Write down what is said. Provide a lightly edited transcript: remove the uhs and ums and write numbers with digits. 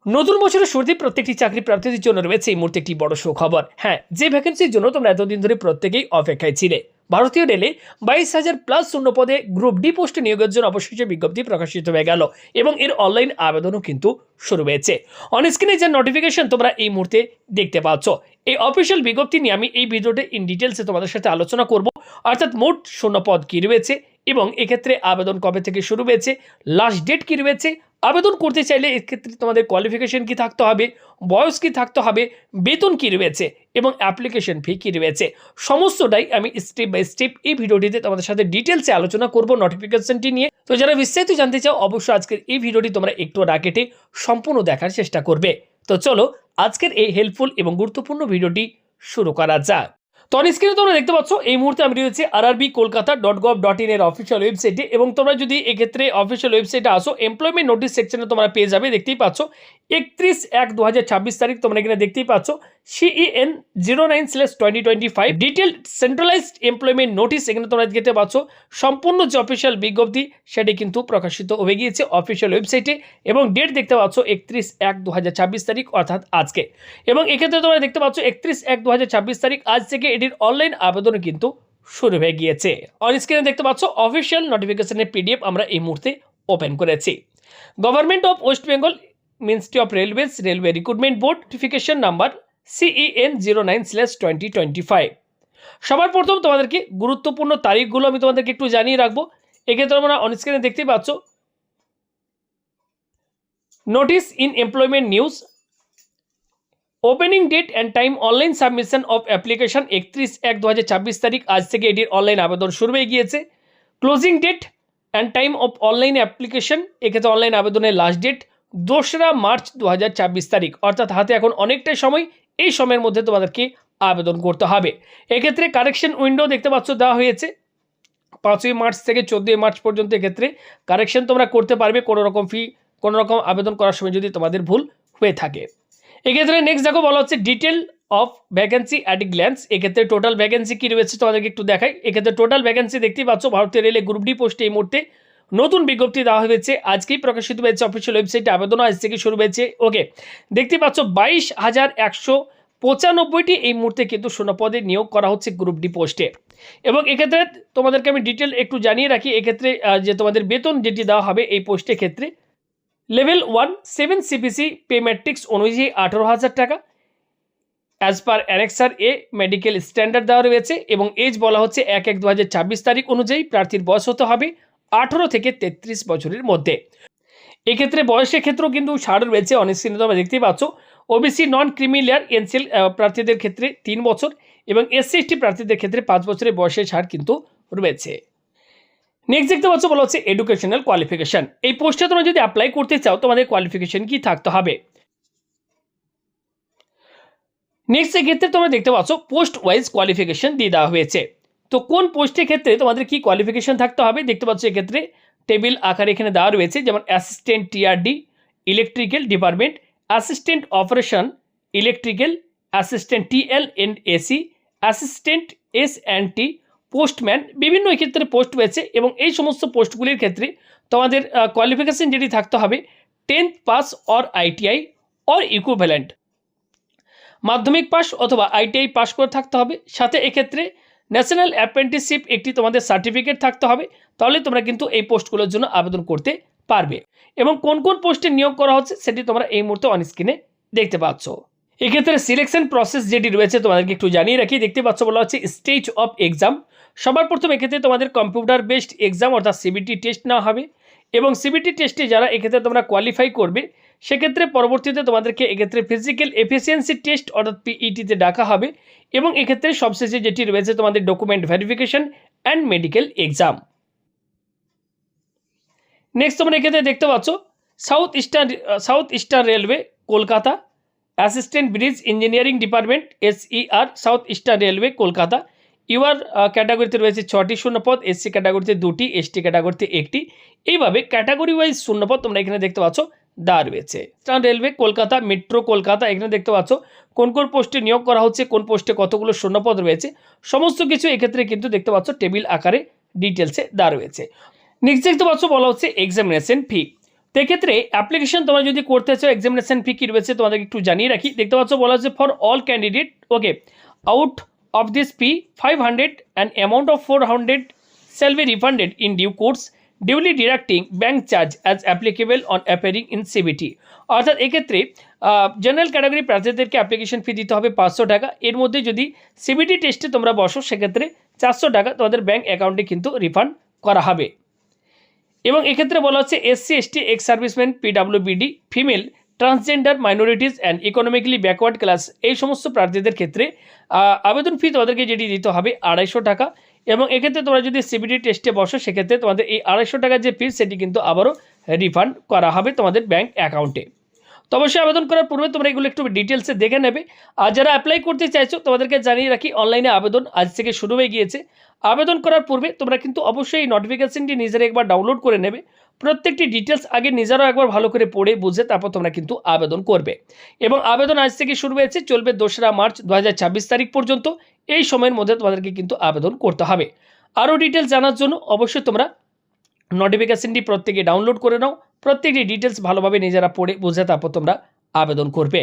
নতুন বছরের শুরুতে প্রত্যেকটি চাকরি প্রার্থীদের জন্য রয়েছে এই মুহূর্তে একটি বড় সুখবর। হ্যাঁ, যে ভ্যাকেন্সির জন্য তোমরা এতদিন ধরে প্রত্যেকেই অপেক্ষায় ছিলে। ভারতীয় রেলে 22,000+ শূন্য পদে গ্রুপ ডি পোস্টে নিয়োগের জন্য অবশেষে বিজ্ঞপ্তি প্রকাশিত হয়ে গেল এবং এর অনলাইন আবেদনও কিন্তু শুরু হয়েছে। অনস্ক্রিনে যে নোটিফিকেশন তোমরা এই মুহূর্তে দেখতে পাচ্ছ, এই অফিসিয়াল বিজ্ঞপ্তি নিয়ে আমি এই ভিডিওতে ইন ডিটেলসে তোমাদের সাথে আলোচনা করব। অর্থাৎ মোট শূন্য পদ কী রয়েছে এবং এক্ষেত্রে আবেদন কবে থেকে শুরু হয়েছে, লাস্ট ডেট কী রয়েছে, আবেদন করতে চাইলে এক্ষেত্রে তোমাদের কোয়ালিফিকেশন কি থাকতে হবে, বয়স কি থাকতে হবে, বেতন কি রয়েছে এবং অ্যাপ্লিকেশন ফি কি রয়েছে, সমস্তটাই আমি স্টেপ বাই স্টেপ এই ভিডিওটিতে তোমাদের সাথে ডিটেলসে আলোচনা করব নোটিফিকেশনটি নিয়ে। তো যারা বিস্তারিত জানতে চাও অবশ্যই আজকের এই ভিডিওটি তোমরা একটু না কেটে সম্পূর্ণ দেখার চেষ্টা করবে। তো চলো আজকের এই হেল্পফুল এবং গুরুত্বপূর্ণ ভিডিওটি শুরু করা যাক। তো স্ক্রিনে তোমরা দেখতে পাচ্ছ এই মুহূর্তে আমি রয়েছে rrb.kolkata.gov.in এর অফিসিয়াল ওয়েবসাইটে এবং তোমরা যদি এক্ষেত্রে অফিসিয়াল ওয়েবসাইটে আসো এমপ্লয়মেন্ট নোটিস সেকশনে তোমরা পেয়ে যাবে। দেখতেই পাচ্ছ 31/1/2026 তারিখ তোমরা এখানে দেখতেই পাচ্ছ CEN 09/2025 detail centralised employment notice এখানে তোমরা দেখতে পাচ্ছ। সম্পূর্ণ যে অফিসিয়াল বিজ্ঞপ্তি সেটি কিন্তু প্রকাশিত হয়ে গিয়েছে অফিসিয়াল ওয়েবসাইটে এবং ডেট দেখতে পাচ্ছ 31/1/2026 তারিখ অর্থাৎ আজকে। এবং এক্ষেত্রে তোমরা দেখতে পাচ্ছ 31/1/2026 তারিখ আজ থেকে এটির অনলাইন আবেদন কিন্তু শুরু হয়ে গিয়েছে। অন স্ক্রিনে দেখতে পাচ্ছ অফিসিয়াল নোটিফিকেশনের PDF আমরা এই মুহূর্তে ওপেন করেছি। Government of West Bengal ministry of railways railway recruitment board notification number CEN 09/2025। সবার প্রথম তোমাদেরকে গুরুত্বপূর্ণ তারিখগুলো আমি তোমাদেরকে একটু জানিয়ে রাখবো। এক্ষেত্রে তোমরা অন স্ক্রিনে দেখতেই পাচ্ছ notice in employment news opening date and time online submission of application 31/1/2026 তারিখ আজ থেকে এটির অনলাইন আবেদন শুরু হয়ে গিয়েছে। Closing date and time of online application এক্ষেত্রে অনলাইন আবেদনের লাস্ট ডেট 2রা মার্চ 2026 তারিখ অর্থাৎ হাতে এখন অনেকটাই সময়। এই সময়ের মধ্যে তোমাদেরকে আবেদন করতে হবে। এক্ষেত্রে কারেকশন উইন্ডো দেখতে পাচ্ছ দেওয়া হয়েছে 5ই মার্চ থেকে 14ই মার্চ পর্যন্ত। এক্ষেত্রে কারেকশন তোমরা করতে পারবে কোনো রকম আবেদন করার সময় যদি তোমাদের ভুল হয়ে থাকে। এক্ষেত্রে নেক্সট দেখো বলা হচ্ছে detail of vacancy at a glance. এক্ষেত্রে টোটাল ভ্যাকেন্সি কী রয়েছে তোমাদেরকে একটু দেখাই। এক্ষেত্রে টোটাল ভ্যাকেন্সি দেখতেই পাচ্ছ ভারতীয় রেলে গ্রুপ ডি পোস্টে এই মুহূর্তে নতুন বিজ্ঞপ্তি দেওয়া হয়েছে, আজকেই প্রকাশিত হয়েছে অফিসিয়াল ওয়েবসাইটে, আবেদন আজ থেকে শুরু হয়েছে। ওকে, দেখতে পাচ্ছ 22,195টি এই মুহূর্তে কিন্তু শূন্যপদে নিয়োগ করা হচ্ছে গ্রুপ ডি পোস্টে। এবং এক্ষেত্রে তোমাদেরকে আমি ডিটেল একটু জানিয়ে রাখি। এক্ষেত্রে যে তোমাদের বেতন যেটি দেওয়া হবে এই পোস্টের ক্ষেত্রে লেভেল 1 7 CPC পে ম্যাট্রিক্স অনুযায়ী 18,000 টাকা as per annexure A medical standard দেওয়া রয়েছে এবং এজ বলা হচ্ছে 1/1/2026 তারিখ অনুযায়ী প্রার্থীর বয়স হতে হবে 18 থেকে 33 বছরের মধ্যে। এক্ষেত্রে বয়সের ক্ষেত্রেও কিন্তু ছাড় রয়েছে, অনেক স্ক্রিনে তোমরা দেখতেই পাচ্ছ। ওবিসি নন ক্রিমিলিয়ার এনসিএল প্রার্থীদের ক্ষেত্রে 3 বছর এবং SC/ST প্রার্থীদের ক্ষেত্রে 5 বছরের বয়সের ছাড় কিন্তু রয়েছে। নেক্সট দেখতে পাচ্ছ বলা হচ্ছে এডুকেশনাল কোয়ালিফিকেশন। এই পোস্টে তোমরা যদি অ্যাপ্লাই করতে চাও তোমাদের কোয়ালিফিকেশন কি থাকতে হবে। নেক্সট এক্ষেত্রে তোমরা দেখতে পাচ্ছ পোস্ট ওয়াইজ কোয়ালিফিকেশন দিয়ে দেওয়া হয়েছে। তো কোন পোস্টের ক্ষেত্রে তোমাদের কি কোয়ালিফিকেশন থাকতে হবে দেখতে পাচ্ছ এক্ষেত্রে টেবিল আকারে এখানে দেওয়া রয়েছে, যেমন assistant TRD electrical department, assistant operation electrical, assistant TL&AC, assistant S&T, postman, বিভিন্ন এক্ষেত্রে পোস্ট রয়েছে এবং এই সমস্ত পোস্টগুলির ক্ষেত্রে তোমাদের কোয়ালিফিকেশন যেটি থাকতে হবে 10th pass or ITI or equivalent, মাধ্যমিক পাস অথবা ITI পাস করে থাকতে হবে। সাথে এক্ষেত্রে ন্যাশনাল অ্যাপ্রেন্টিসশিপ একটি তোমাদের সার্টিফিকেট থাকতে হবে, তাহলে তোমরা কিন্তু এই পোস্টগুলোর জন্য আবেদন করতে পারবে। এবং কোন কোন পোস্টে নিয়োগ করা হচ্ছে সেটি তোমরা এই মুহূর্তে অন স্ক্রিনে দেখতে পাচ্ছ। এক্ষেত্রে সিলেকশন প্রসেস যেটি রয়েছে তোমাদেরকে একটু জানিয়ে রাখি। দেখতে পাচ্ছ বলা হচ্ছে স্টেজ অফ এক্সাম। সবার প্রথম এক্ষেত্রে তোমাদের কম্পিউটার বেসড এক্সাম অর্থাৎ CBT টেস্ট নেওয়া হবে এবং CBT টেস্টে যারা এক্ষেত্রে তোমরা কোয়ালিফাই করবে সেক্ষেত্রে পরবর্তীতে তোমাদেরকে এক্ষেত্রে ফিজিক্যাল এফিসিয়েন্সি টেস্ট অর্থাৎ PET-তে ডাকা হবে এবং এক্ষেত্রে সবশেষে যেটি রয়েছে তোমাদের document verification and medical exam. Next তোমরা এক্ষেত্রে দেখতে পাচ্ছ South Eastern Railway Kolkata, assistant bridge engineering department SER South Eastern Railway Kolkata. UR ক্যাটাগরিতে রয়েছে 6টি শূন্যপদ, SC ক্যাটাগরিতে 2টি, ST ক্যাটাগরিতে 1টি। এইভাবে ক্যাটাগরি ওয়াইজ শূন্যপদ তোমরা এখানে দেখতে পাচ্ছ দেওয়া রয়েছে। Eastern Railway Kolkata, metro Kolkata, এখানে দেখতে পাচ্ছ কোন কোন পোস্টে নিয়োগ করা হচ্ছে, কোন পোস্টে কতগুলো শূন্যপদ রয়েছে, সমস্ত কিছু এক্ষেত্রে কিন্তু দেখতে পাচ্ছ টেবিল আকারে ডিটেলসে দেওয়া রয়েছে। নেক্সট দেখতে পাচ্ছ বলা হচ্ছে এক্সামিনেশন ফি। তো এক্ষেত্রে অ্যাপ্লিকেশন তোমরা যদি করতে চাও এক্সামিনেশন ফি কী রয়েছে তোমাদেরকে একটু জানিয়ে রাখি। দেখতে পাচ্ছ বলা হচ্ছে for all candidate okay out of this fee 500 and amount of 400 shall be refunded in due course duly deducting bank charge as applicable on appearing in CBT। অর্থাৎ এক্ষেত্রে জেনারেল ক্যাটাগরি প্রার্থীদেরকে অ্যাপ্লিকেশন ফি দিতে হবে 500 টাকা। এর মধ্যে যদি CBT টেস্টে তোমরা বসো সেক্ষেত্রে 400 টাকা তোমাদের ব্যাঙ্ক অ্যাকাউন্টে কিন্তু রিফান্ড করা হবে। এবং এক্ষেত্রে বলা হচ্ছে SC ST ex serviceman PWBD female transgender minorities and economically backward class এই সমস্ত প্রার্থীদের ক্ষেত্রে আবেদন ফি তোমাদেরকে যেটি দিতে হবে 250 টাকা। এবং এক্ষেত্রে তোমরা যদি সিবিটি টেস্টে বসো সেক্ষেত্রে তোমাদের এই 250 টাকার যে ফিস সেটি কিন্তু আবারও রিফান্ড করা হবে তোমাদের ব্যাঙ্ক অ্যাকাউন্টে। তো অবশ্যই আবেদন করার পূর্বে তোমরা এগুলো একটু ডিটেলসে দেখে নেবে। আর যারা অ্যাপ্লাই করতে চাইছো তোমাদেরকে জানিয়ে রাখি অনলাইনে আবেদন আজ থেকে শুরু হয়ে গিয়েছে। আবেদন করার পূর্বে তোমরা কিন্তু অবশ্যই এই নোটিফিকেশনটি নিজেরা একবার ডাউনলোড করে নেবে। প্রত্যেকটি ডিটেলস আগে নিজেরাও একবার ভালো করে পড়ে বুঝে তারপর তোমরা কিন্তু আবেদন করবে। এবং আবেদন আজ থেকে শুরু হয়েছে, চলবে 2রা মার্চ 2026 তারিখ পর্যন্ত। এই সময়ের মধ্যে তোমাদেরকে কিন্তু আবেদন করতে হবে। আরও ডিটেলস জানার জন্য অবশ্যই তোমরা নোটিফিকেশনটি প্রত্যেকে ডাউনলোড করে নাও। প্রত্যেকটি ডিটেলস ভালোভাবে নিজেরা পড়ে বুঝে তারপর তোমরা আবেদন করবে।